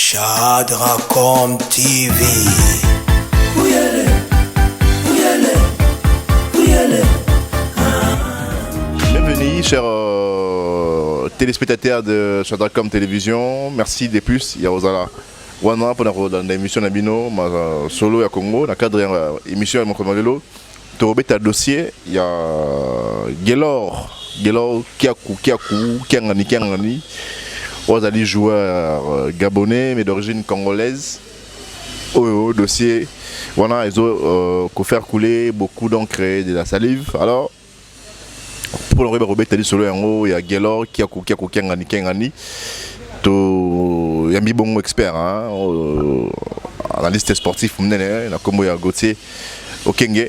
Chadracom TV. Bienvenue, chers téléspectateurs de Chadracom Télévision. Merci de plus. Il y a Ozala. Wana pour l'émission Nabino, solo ya Congo, dans le cadre de l'émission de Mokomolelo. Tu as un dossier, il y a Gelor, Kiangani. Ozali joueur gabonais mais d'origine congolaise. Au dossier, voilà, ils ont faire couler beaucoup d'encre et de la salive. Alors, pour le Robert Tadi solo yango, il y a Gelor, Kiangani. Il y a un bon expert, analyste sportif, il y a un Gauthier Okenge.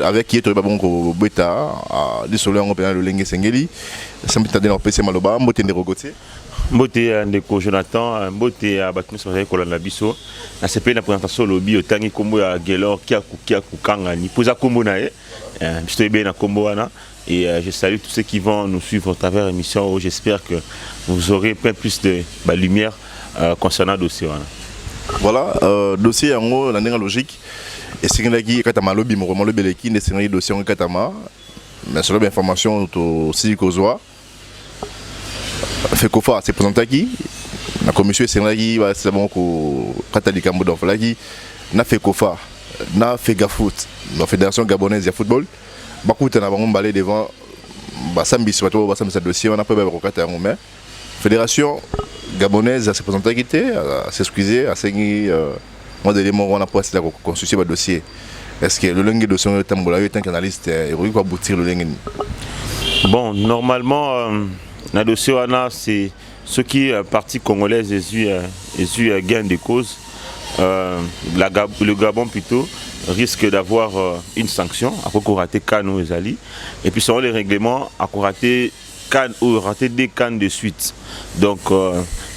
Avec qui est bon beta, les solo yango le Lengue Sengeli. Ça me t'a PC Maloba, Mbote Ndero Gauthier. Mbote Ndeko Jonathan, Mbote Abatmus Marie Kolana Biso. Na CP la présentation lobby au tangi kombo ya Gelor Kiaku Kangani. Posa kombo na e. Je bien na kombo wana. Et je salue tous ceux qui vont nous suivre à travers l'émission. J'espère que vous aurez plein plus de lumière concernant le dossier. Voilà, dossier en la logique. Et c'est que Katama lobby, mon lobby l'équipe, c'est un dossier en Katama. Mais sur l'information aussi Kozoa. Fait qu'on c'est présenté qui la commission c'est bon que Katali Kambo d'Oflagi n'a fait Kofa, n'a fait Gafoot, la fédération gabonaise de football. Beaucoup de gens ont balé devant Basambi sur ce dossier, on a pas de fédération gabonaise s'est présentée qui était, s'excuser, à saigner moi d'éléments on a pas la constituer le dossier. Est-ce que le langue de dossier Tambola est un analyste et il va aboutir le langue? Bon, normalement le dossier c'est ce qui partie congolaise est eu gain de cause. Le Gabon plutôt risque d'avoir une sanction à cause qu'on raté Cannes ou Ezali. Et puis selon les règlements, à cause raté Cannes ou raté des Cannes de suite. Donc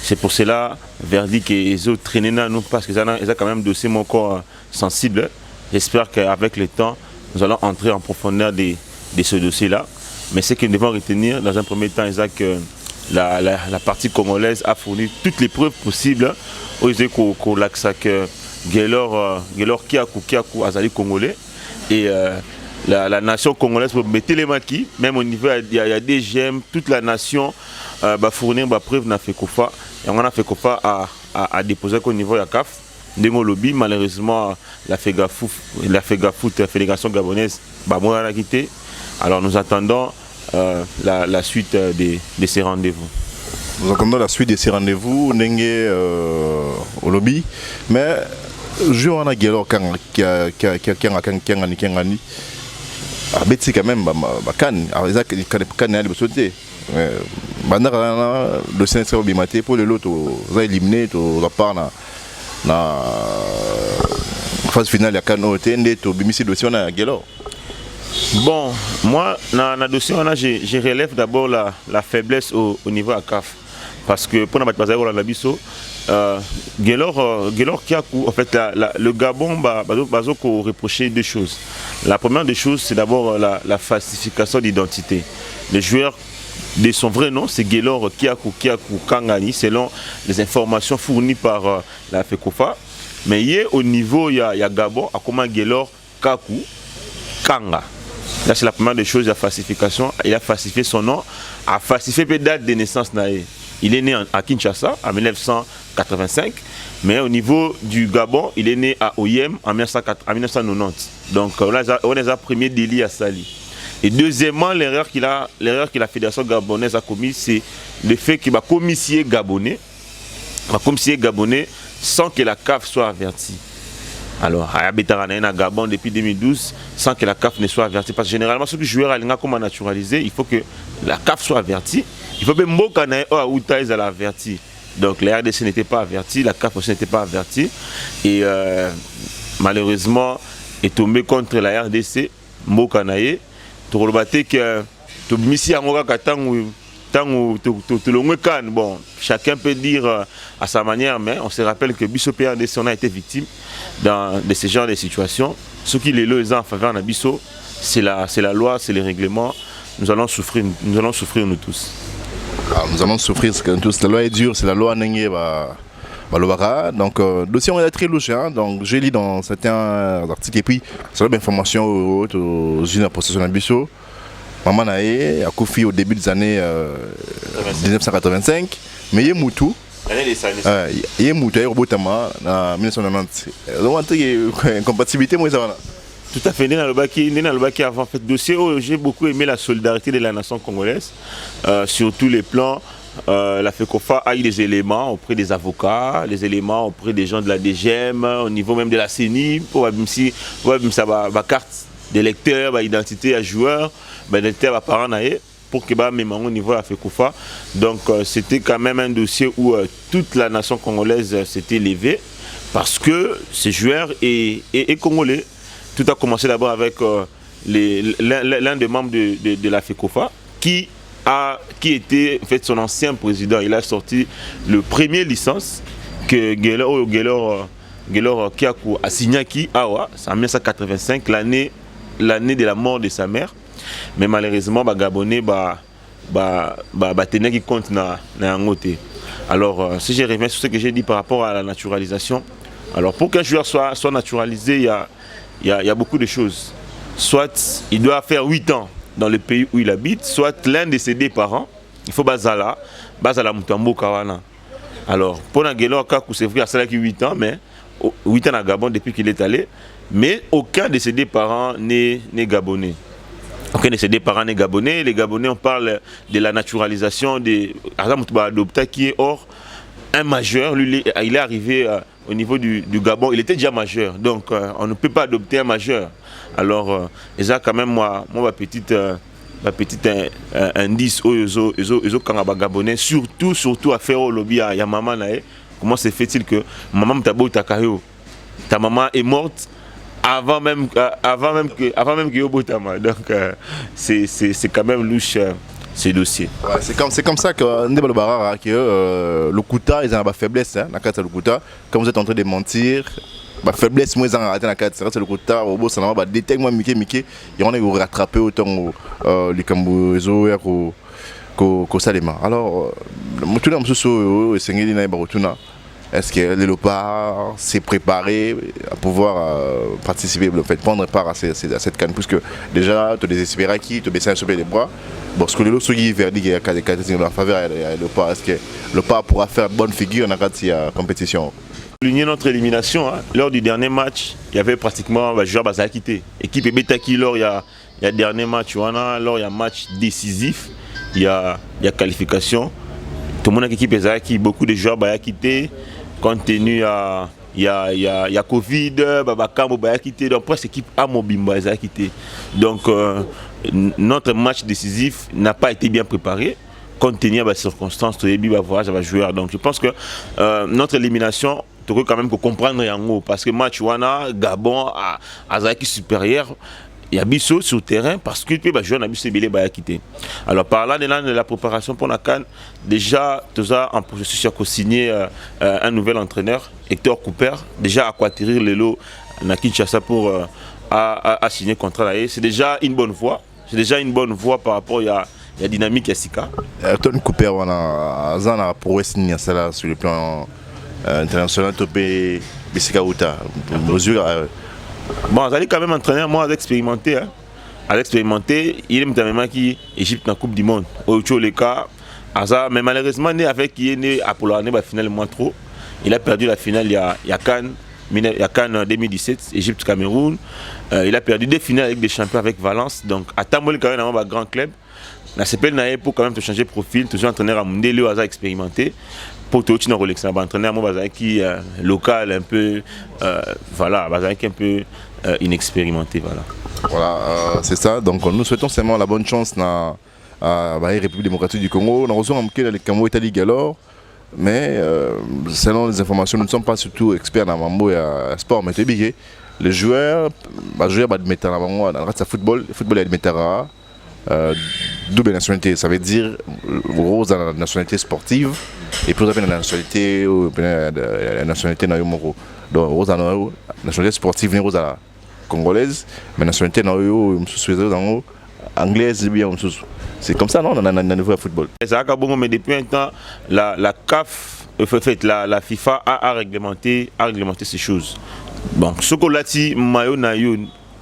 c'est pour cela verdict qu'ils ont traîné nous parce qu'ils ont quand même dossier mon corps sensible. J'espère qu'avec le temps, nous allons entrer en profondeur de ce dossier-là. Mais ce que nous devons retenir dans un premier temps, c'est que la partie congolaise a fourni toutes les preuves possibles aux que Gelor Kiaku Azali congolais et la nation congolaise pour mettre les maquis, même au niveau il y a des GM, toute la nation va fournir des preuves na FECOFA et on a FECOFA à déposer au niveau de la CAF. Dengo lobby malheureusement la FEGAFOOT, la fédération gabonaise, on a quitté. Alors nous attendons la suite de ces rendez-vous. Nous attendons la suite de ces rendez-vous au lobby, mais je on a Gelor qui a Betty quand même Cannes, Cannes le sauter. Bandara le sénateur Bimaté pour le lot aux éliminé la part na phase finale ya Cannes au TND to bimisi dossier on a Gelor. Bon, moi, dans le dossier, je relève d'abord la faiblesse au niveau de la CAF. Parce que pour la biso, Gelor Kiaku, en fait, le Gabon va reprocher deux choses. La première des choses, c'est d'abord la falsification d'identité. Le joueur de son vrai nom, c'est Gelor Kiaku Kangani, selon les informations fournies par la FECOFA. Mais au niveau, il y a Gabon, à comment Gelor Kaku Kanga. Là, c'est la première des choses, la falsification. Il a falsifié son nom, a falsifié la date de naissance. Il est né à Kinshasa en 1985, mais au niveau du Gabon, il est né à Oyem en 1990. Donc, on a un premier délit à Sali. Et deuxièmement, l'erreur que la fédération gabonaise a commise, c'est le fait qu'il va commissionner gabonais sans que la CAF soit avertie. Alors, à Gabon depuis 2012, sans que la CAF ne soit avertie. Parce que généralement, ceux qui jouent à l'Inga comme naturalisé, il faut que la CAF soit avertie. Il faut que Mbokanae ou Taïs soit averti. Donc, la RDC n'était pas avertie, la CAF aussi n'était pas avertie. Et malheureusement, est tombé contre la RDC, Mbokanae. Tu as que tu as bon, chacun peut dire à sa manière, mais on se rappelle que Bisso PRDC on a été victime de ce genre de situations. Ce qui les lois en faveur de Bisso, c'est la loi, c'est les règlements. Nous allons souffrir nous tous. Nous allons souffrir parce que tous, la loi est dure, c'est la loi Nengue Balobara. Donc, le dossier on est très louche. Hein? Donc, j'ai lu dans certains articles et puis, c'est l'information aux usines à possession d'ambition. Maman Naé a confié au début des années 1985, mais il y a Moutou. Il y a Moutou, il y a Robotama en 1990. Donc, il y a une compatibilité, moi, ça va. Tout à fait. Nena Lobaki avant fait dossier. J'ai beaucoup aimé la solidarité de la nation congolaise sur tous les plans. La FECOFA a eu des éléments auprès des avocats, les éléments auprès des gens de la DGM, au niveau même de la CENI, pour si ma carte d'électeur, ma identité à joueur, ma identité à parent pour que même au niveau de la FECOFA. Donc c'était quand même un dossier où toute la nation congolaise s'était levée parce que ces joueurs est congolais. Tout a commencé d'abord avec l'un des membres de la FECOFA qui était en fait son ancien président. Il a sorti le premier licence que Gelor Kiaku a signé Awa, c'est en 1985, l'année de la mort de sa mère. Mais malheureusement, les Gabonais tenaient qui compte dans Angoté. Alors, si je reviens sur ce que j'ai dit par rapport à la naturalisation, alors pour qu'un joueur soit naturalisé, il y a beaucoup de choses. Soit il doit faire 8 ans dans le pays où il habite, soit l'un de ses deux parents, il faut Bazala Mutambo Kawana. Alors, pour Nagelo Kakou, c'est vrai, il a 8 ans, mais 8 ans à Gabon depuis qu'il est allé, mais aucun de ses deux parents n'est gabonais. Aucun de ses deux parents n'est gabonais. Les Gabonais, on parle de la naturalisation de Azam Adopta qui est hors un majeur. Lui, il est arrivé au niveau du Gabon, il était déjà majeur, donc on ne peut pas adopter un majeur. Alors, ça quand même ma petite indice aux Gabonais, surtout à faire au lobby à maman nae. Comment se fait-il que maman Mtabo Takayo, ta maman est morte avant même que Yobotama. Donc c'est quand même louche. Ces dossiers. Ouais, c'est comme ça que le Kouta, ils ont une faiblesse dans le Kouta. Quand vous êtes en train de mentir, la faiblesse, moi, ils ont arrêté dans le Kouta. C'est le Kouta, au bout, ça va détecter moi, Mickey, et on est rattrapé autant les Cambouézo qu'au Salema. Alors, tout le monde est-ce que le léopard s'est préparé à pouvoir participer, prendre part à cette canne, puisque déjà, tu as des espéras qui te baissent un peu les bras. Bon, ce que le lot qui verdi qui a en faveur de léopard, est-ce que le léopard pourra faire bonne figure dans la compétition? Souligner notre élimination, hein. Lors du dernier match, il y avait pratiquement le joueur Baza quitté. Équipe Betaki, lors il y a le dernier match, lors il y a un match décisif, il y a qualification. Tout le monde a équipe Ezaki, beaucoup de joueurs Baza quitté. Compte tenu il y a Covid, Babakambo Baza quitté, donc presque l'équipe Amobimba Baza quitté. Donc notre match décisif n'a pas été bien préparé. Compte tenu des circonstances, joueur. Donc je pense que notre élimination, tu peux quand même comprendre en haut. Parce que match Wana, Gabon, Azaki supérieur, il y a Bissot sur le terrain parce que les joueurs n'ont pas quitté. Alors par là, de la préparation pour la CAN, déjà, tu as en processus de signer un nouvel entraîneur, Hector Cooper, déjà à quatterrir le lot à Kinshasa pour signer contrat. C'est déjà une bonne voie. C'est déjà une bonne voie par rapport à la dynamique Yassika. Hector Cooper, on a progressé sur le plan international, topé Bissika Outa. Bon, j'allais quand même entraîner, moi, à expérimenter. Hein. À expérimenter, il est même qui Égypte dans la Coupe du Monde. Au cas, mais malheureusement, avec qui est né à Pologne, finalement trop. Il a perdu la finale, il y a Cannes 2017, Égypte-Cameroun. Il a perdu 2 finales avec des champions avec Valence. Donc, à Tamboul, quand même, un grand club. La CPL n'a pour quand même te changer de profil, toujours entraîneur à Mundé, à expérimenté. Pour tout le monde, entraîneur qui local, un peu, voilà, qui un peu inexpérimenté. Voilà, c'est ça. Donc, nous souhaitons seulement la bonne chance à la République démocratique du Congo. Nous recevons le Congo Italie alors. Mais selon les informations, nous ne sommes pas surtout experts dans Mambo et sport. Mais les joueurs, dans le football, il y a des métara. Double nationalité, ça veut dire rose dans la nationalité sportive et plus la nationalité naïmoro. Donc rose dans la nationalité sportive, rose à congolaise, mais nationalité naïmo anglaise bien. C'est comme ça, non, on a un niveau à football. Mais depuis un temps, la CAF, la FIFA a réglementé ces choses. Bon, ce qu'on a dit,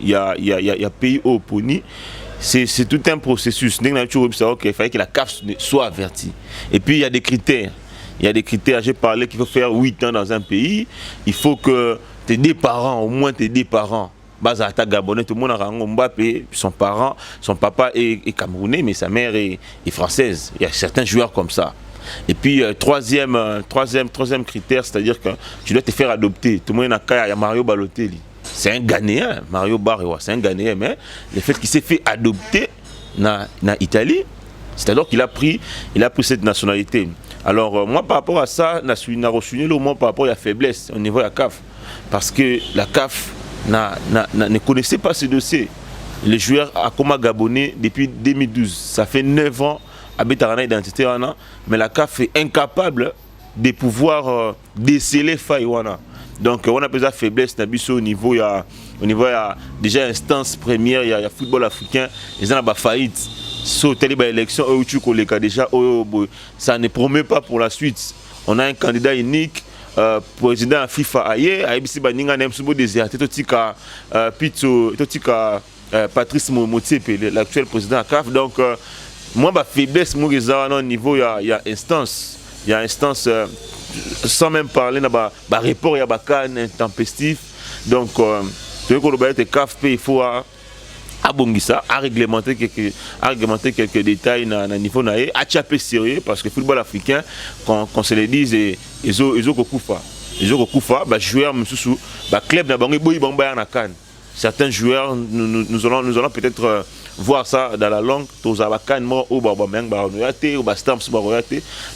il y a pays au Pony. C'est tout un processus. Il fallait que la CAF soit avertie. Et puis il y a des critères. J'ai parlé qu'il faut faire 8 ans dans un pays. Il faut que tes deux parents, au moins tes deux parents, Bazata Gabonais, tout le monde a Mbappé, son papa est camerounais, mais sa mère est française. Il y a certains joueurs comme ça. Et puis, troisième critère, c'est-à-dire que tu dois te faire adopter. Tout le monde a Mario Balotelli. C'est un Ghanéen, Mario Barrewa, c'est un Ghanéen, mais le fait qu'il s'est fait adopter en Italie, c'est alors qu'il a pris cette nationalité. Alors, moi, par rapport à ça, je reçu le moment par rapport à la faiblesse au niveau de la CAF. Parce que la CAF ne connaissait pas ce dossier. Les joueurs à Koma Gabonais depuis 2012, ça fait 9 ans à Betarana Identité, mais la CAF est incapable de pouvoir déceler Faïwana. Donc on a besoin de faiblesse au niveau, il y a déjà instance première, il y a football africain, ils ont une faillite. Sur les élections, déjà, ça ne promet pas pour la suite. On a un candidat unique, président de FIFA ailleurs, Patrice Motsepe, l'actuel président de la CAF. Donc moi, ma faiblesse, au niveau, il y a instance. Il y a instance, sans même parler de rapport, il y a un intempestif. Donc, il faut réglementer quelques détails dans le niveau naïe, à tchaper sérieux, parce que le football africain, qu'on se le dise, ils ont Koufa. Ils ont Koufa, joueurs, club, certains joueurs, nous allons peut-être voir ça dans la langue,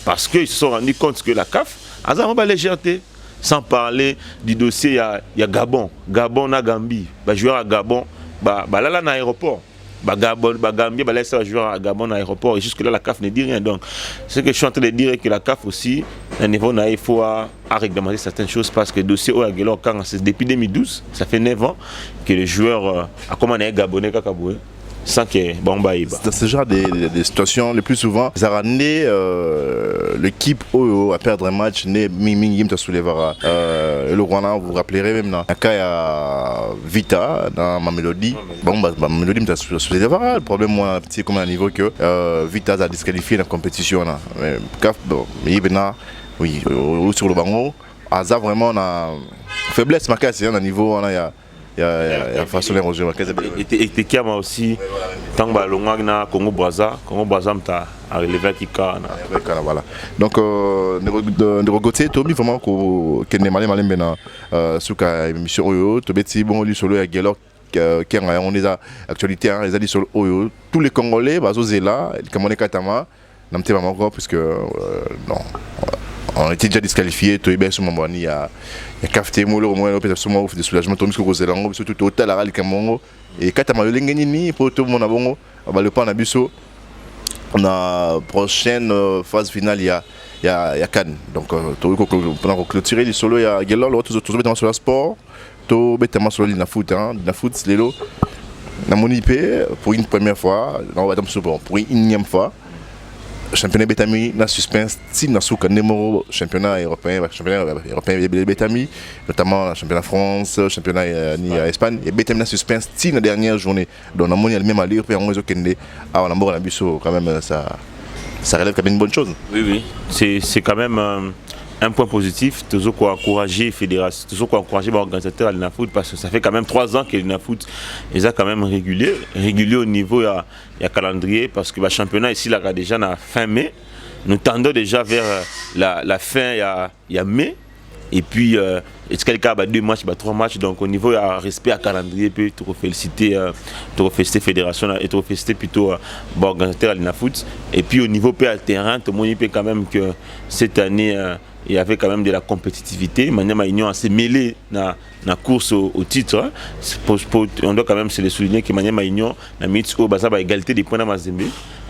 parce qu'ils se sont rendus compte que la CAF a une légèreté. Sans parler du dossier, il y a Gabon, na Gambie, joueur à Gabon, là dans l'aéroport. Gambie, laisse joueur à Gabon dans l'aéroport, et jusque-là la CAF ne dit rien. Donc, ce que je suis en train de dire est que la CAF aussi, à un niveau il faut réglementer certaines choses, parce que le dossier depuis 2012, ça fait 9 ans que les joueurs a commandé Gabonais Kakaboué. Sans que dans ce genre de situations, le plus souvent, ça a amené l'équipe à perdre un match, le Rwanda, vous vous rappellerez même, dans cas il Vita, dans ma mélodie, Mélodie le problème, moi, c'est comme un niveau que Vita a disqualifié la compétition. Oui, sur le bango, ça vraiment faiblesse, c'est un niveau, il y a façon d'érosion. Et Tekama aussi, tant que na Congo Brazza a relevé Kika. Voilà. Donc, de regoter, Tobi vraiment que ne malé malé sur la émission Oyo, Tobi si bon lui solo avec Gelor qui on les a actualité, les a dit sur Oyo, tous les Congolais, Bazozela, Kamone Katama, n'amte pas encore puisque non. On était déjà disqualifié, il y a café au moins peut-être de soulagement, surtout total à Camongo et Katama Lengeni pour tout le monde à Bongo, le pan à Busso. La prochaine phase finale, il y a Cannes. Donc, pendant clôturer les solos, il y a Gelor, tout bêtement sur le sport, tout bêtement sur la foot, c'est l'élo. On a monipé pour une première fois, pour une énième fois. Championnat Betami na suspense si na souka numéro championnat européen Betami notamment championnat France championnat ni Espagne et Betami na suspense si na dernière journée donc on a monnaie même à lire puis on kende on a mort la biso quand même ça relève quand même une bonne chose. Oui c'est quand même un point positif, toujours quoi encourager fédération, toujours quoi encourager l'organisateur à l'INAFoot parce que ça fait quand même 3 ans que l'INAFoot est quand même régulier au niveau il y a calendrier parce que le championnat ici là déjà na fin mai, nous tendons déjà vers la fin il y a mai et puis est-ce qu'il y a 2 matchs, 3 matchs donc au niveau il y a respect à calendrier puis te féliciter fédération et te féliciter plutôt l'organisateur à l'INAFoot et puis au niveau à terrain tout le monde peut quand même que cette année il y avait quand même de la compétitivité. Maniama Union s'est mêlé dans la course au titre. On doit quand même se le souligner que Maniama Union a mis à égalité des points dans Mazembe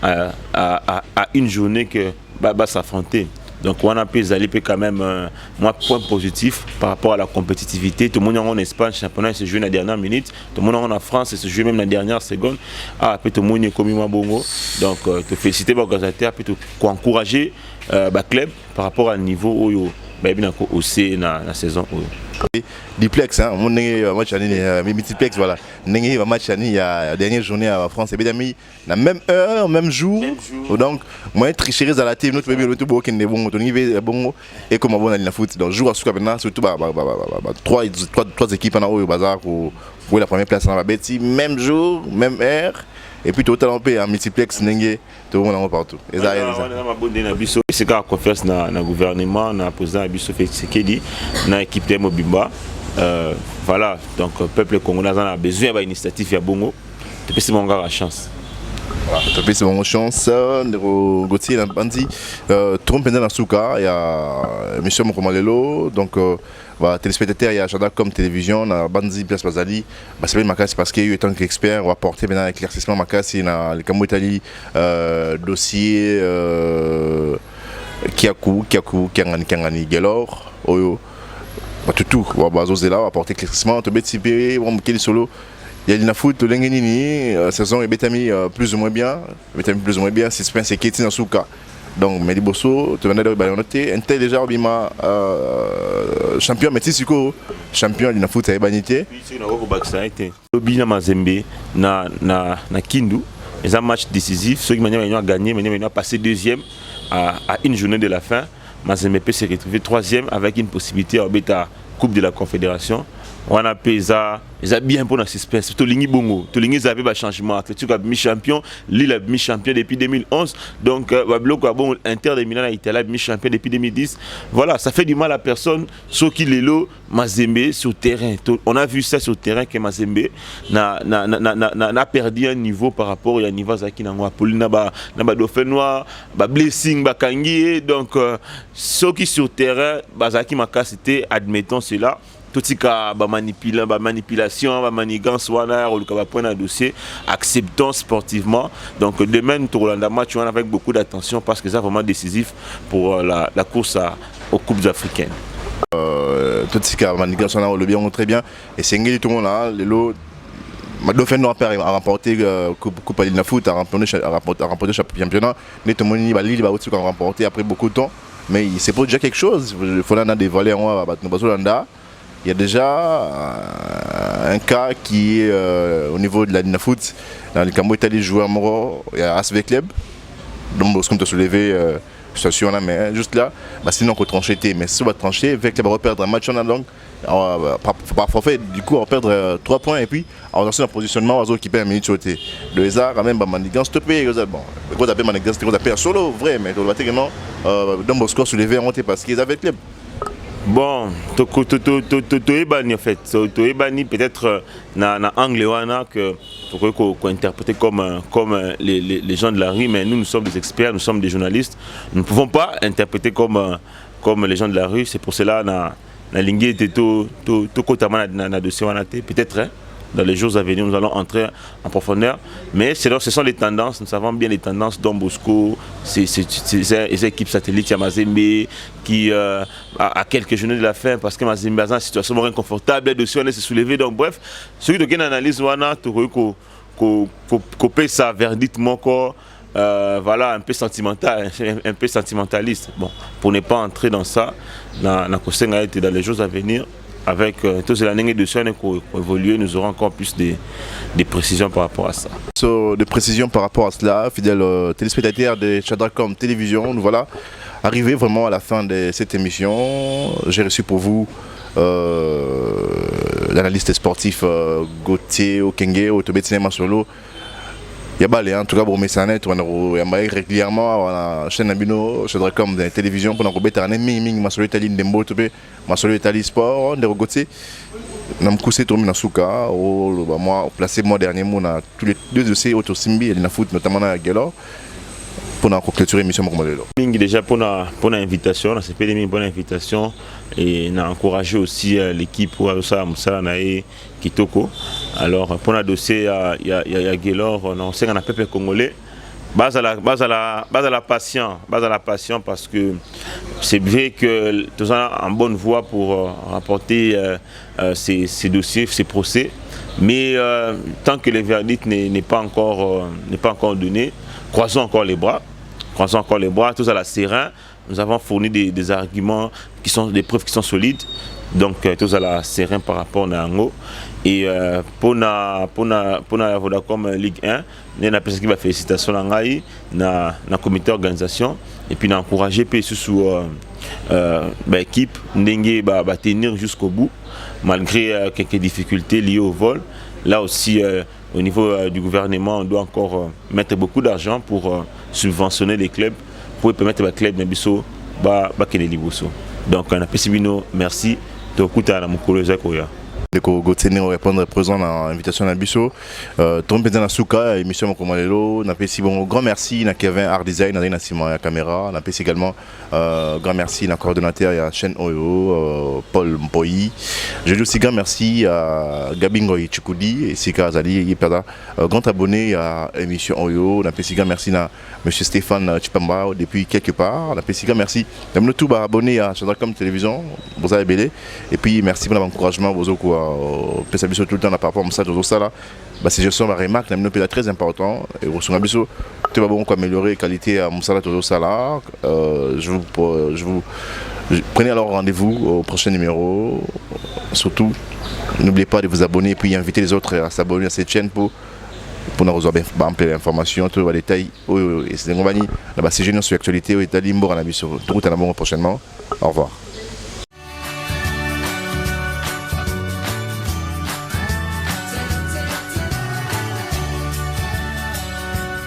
à une journée que va s'affronter. Donc on a pu quand même moi point positif par rapport à la compétitivité. Tout le monde en Espagne, championnat se joue dans la dernière minute. Tout le monde en France se joue même dans la dernière seconde. Ah, puis tout le monde est comme moi bongo. Donc te féliciter l'organisateur, puis te encourager le club par rapport à niveau où aussi dans la saison. Diplex, hein, mon match multiplex, voilà. Un match il y a la dernière journée à France, et bien la même heure, même jour. Donc, moi, tricherie à la team, notre bébé, l'autre beau qui est bon, bon, et comme on va dans le foot. Donc, jour à ce maintenant, surtout trois équipes en haut au bazar pour la première place dans la bête, même jour, même heure. Et puis total en paix en multiplex n'engé tout le monde partout. Et ça c'est quand on confesse dans le gouvernement, dans le président Abisso Fekedi, dans l'équipe de Mobimba. Voilà, donc le peuple congolais a besoin d'une initiative à Bongo. C'est mon gars la chance. Voilà, c'est mon chance. Gauthier n'a pas dit trompe pendant la souka, il y a Michel Mokomalelo, donc téléspectateurs, il y a Jada comme télévision, on a Banzi Place Bazali, c'est bien Makassi parce qu'il y a eu tant qu'expert, on va apporter maintenant l'éclaircissement Makassi dans le Cambo Italie, dossier Kiakou, Kangani Gelor, Oyo, tout, on va apporter l'éclaircissement, on va mettre on va solo. Il y a une foot, la saison est plus ou moins bien, suspense et Kéti dans Souka. Donc, Medi Bosso, tu vas noter, un tel déjà, champion, mais tu champion de la foot, c'est banité. Le Bina Mazembe, na Kindu, c'est un match décisif. Ceux qui ont gagné, ont passé deuxième à une journée de la fin. Mazembe peut se retrouver troisième avec une possibilité à la Coupe de la Confédération. On a payé bien pour la suspense. Surtout Lingi Bongo. Tout Lingi a fait un changement. Athletic a mi-champion. Lille a mi-champion depuis 2011. Donc, Inter de Milan a été là mi-champion depuis 2010. Voilà, ça fait du mal à personne. Sauf qu'il est là, Mazembe sur le terrain. On a vu ça sur le terrain que Mazembe n'a perdu un niveau par rapport à niveau Zaki Nangwa. Paulina n'a Dauphinois, Blessing, Kangi. Donc, ceux qui sur le terrain, Zaki Makasité, admettons cela. Tout ce qui est manipulation, manigance, on dossier, acceptons sportivement. Donc demain, nous aurons un match avec beaucoup d'attention parce que c'est vraiment décisif pour la course aux Coupes africaines. Tout ce qui est manigance, on le bien, très bien. Et c'est tout le monde là, le Dauphinois a remporté la Coupe de foot, a remporté le championnat. Tout le monde a remporté après beaucoup de temps. Mais c'est pas déjà quelque chose. Il faut des volets en il y a déjà un cas qui est au niveau de la Ligue de foot. Dans le Cambo Italie, joué à Moro, il y a ASV Club. Donc, comme tu as soulevé, situation là, mais juste là, sinon on peut trancher. Mais si on va trancher, avec le va perdre un match, on a donc, par forfait, du coup, on va perdre 3 points et puis on va dans un positionnement, on va occuper un minute sur le côté. Le Lézard, quand même, Manigan, stoppé. Bon, le gros appel Manigan, c'était un solo, vrai, mais on va tellement dans le score soulevé, on parce qu'ils avaient le club. Bon, Toébani en fait, Toébani peut-être dans l'angle que qu'on interpréter comme les gens de la rue, mais nous sommes des experts, nous sommes des journalistes, nous ne pouvons pas interpréter comme les gens de la rue. C'est pour cela que la ligne était tout dans le dossier peut-être. Dans les jours à venir, nous allons entrer en profondeur. Mais ce sont les tendances, nous savons bien les tendances Don Bosco, ces équipes satellites, il y a Mazembe qui a quelques journées de la fin parce que Mazembe est dans une situation inconfortable, dessus on est se soulever. Donc bref, celui qui a une analyse, qu'on paye ça verditement encore. Voilà, un peu sentimental, un peu sentimentaliste. Bon, pour ne pas entrer dans ça, dans les jours à venir. Avec toutes les années de soins qui ont évolué, nous aurons encore plus de précisions par rapport à ça. Des précisions par rapport à cela, fidèles téléspectateurs de Chadracom Télévision, nous voilà arrivés vraiment à la fin de cette émission. J'ai reçu pour vous l'analyste sportif Gauthier Okenge, Otobé Cinéma Solo. Il y a balé, en tout cas, pour mes sanettes, on a régulièrement à la chaîne Abino, Chadracom de télévision, pour nous mettre un ami, Masolo Italie, Ndembo, Masolo Italie Sport, on a regotté. On a coussé tout le monde dans Souka, moi, placé moi dernier, on a tous les deux dossiers autour de Simbi et de la foot, notamment à Gelor, pour nous clôturer l'émission Mokomolelo. Déjà pour l'invitation, c'est une bonne invitation et on a encouragé aussi l'équipe pour ça Moussala Kitoko. Alors pour le dossier il y a Gelor, on sait qu'on a peuple congolais base à la patience parce que c'est vrai que tout ça en bonne voie pour rapporter ces dossiers, ces procès, mais tant que le verdict n'est pas encore donné, croisons encore les bras, tout ça la serein. Nous avons fourni des arguments qui sont des preuves qui sont solides, donc tout ça la serein par rapport à Nango. Et pour la Vodacom Ligue 1, nous avons fait félicitations à la comité d'organisation et puis nous avons encouragé sous l'équipe de tenir jusqu'au bout malgré quelques difficultés liées au vol. Là aussi, au niveau du gouvernement, on doit encore mettre beaucoup d'argent pour subventionner les clubs, pour permettre aux clubs de Bisso de Liboso. Donc, on a merci. De Gotene répondre présent à l'invitation à Bisso. Tombé dans la souka, émission Mokomalelo. On a bon grand merci à Kevin Art Design, à Simon à la caméra. On a également grand merci à coordonnateur à chaîne Oyo, Paul Mpoyi. Je dis aussi grand merci à Gabingo Chikoudi et Sika Azali. Grand abonné à l'émission Oyo. On a grand merci à M. Stéphane Chipamba depuis quelque part. On a grand merci à nous tous abonnés à Chandracom Télévision. Vous avez belé. Et puis merci pour l'encouragement. Tout le temps par rapport à ça, c'est gestion ma remarque, c'est très important. Et au sein de tout va bon améliorer la qualité à Moussala Tozo Sala. Je vous prenez alors rendez-vous au prochain numéro. Surtout, n'oubliez pas de vous abonner et puis inviter les autres à s'abonner à cette chaîne pour nous recevoir l'information, tous les détails. Et c'est une compagnie, c'est génial sur l'actualité, au Italie, prochainement. Au revoir.